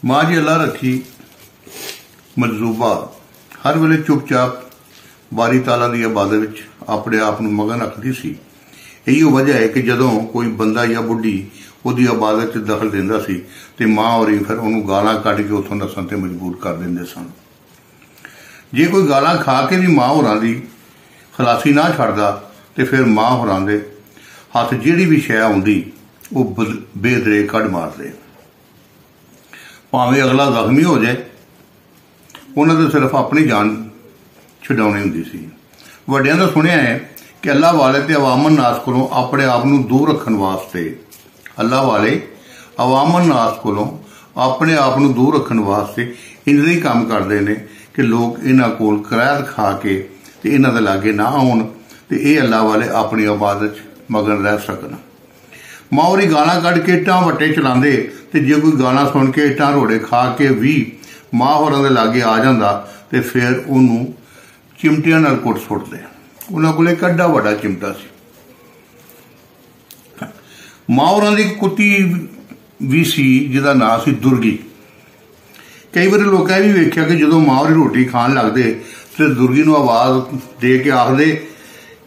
माँ जी अल्लाह रखी मजलूबा हर वेले चुपचाप बारी ताला की इबादत विच अपने आप नूं मगन रखती सी। यही वजह है कि जदों कोई बंदा या बुढ़ी उहदी इबादत च दखल दिंदा सी ते माँ होरी फिर उहनूं गालां कढ के उत्थों नस्सण ते मजबूर कर दिंदे सन। जे कोई गालां खा के भी माँ होरां दी खलासी ना छड्डदा ते फिर माँ होरां दे हत्थ जिहड़ी भी शै आउंदी वो बेदरे कढ मारदे। भावें अगला जख्मी हो जाए, उन्हें तो सिर्फ अपनी जान छुड़ानी होंदी सी। वड्डियां दा सुनिया है कि अल्लाह वाले ते अवामन नास कोलों अपने आप नूं दूर रखण वास्ते अल्लाह वाले अवामन नास कोलों अपने आप नूं दूर रखण वास्ते इंज दे काम करदे ने कि लोग इन्हां कोल करायत खा के ते इन्हां दे लागे ना आउण ते इह अल्लाह वाले अपनी इबादत च मगन रह सकन। माँ होरी गालां कढ के इट्टां वट्टे चलांदे ते जे कोई गालां सुन के इट्टां रोड़े खा के भी माँ होरां दे लागे आ जांदा ते फिर उहनूं चिमटियां नाल कुट सुट्टदे। उन्हां कोल इक एड्डा वड्डा चिमटा सी। माँ होरां दी कुत्ती भी सी जिहदा नां सी दुर्गी। कई बार लोकें भी वेख्या कि जदों माँ होरी रोटी खाण लगदे ते दुर्गी नूं आवाज़ दे के आखदे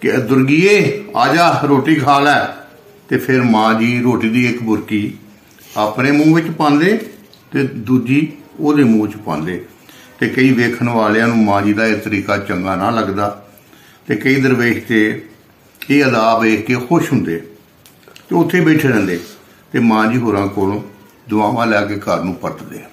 कि दुर्गीए आ जा रोटी खा लै, ते फिर माँ जी रोटी दी एक बुरकी अपने मूँह विच पांदे ते दूजी उहदे मूँह च पांदे। ते कई वेखण वालियां नूं माँ जी दा यह तरीका चंगा ना लगदा ते कई दरवेश ते यह अदा वेख के खुश हुंदे ते उत्थे बैठे रहिंदे ते माँ जी होरां कोलों दुआवां लैके घर नूं परतदे।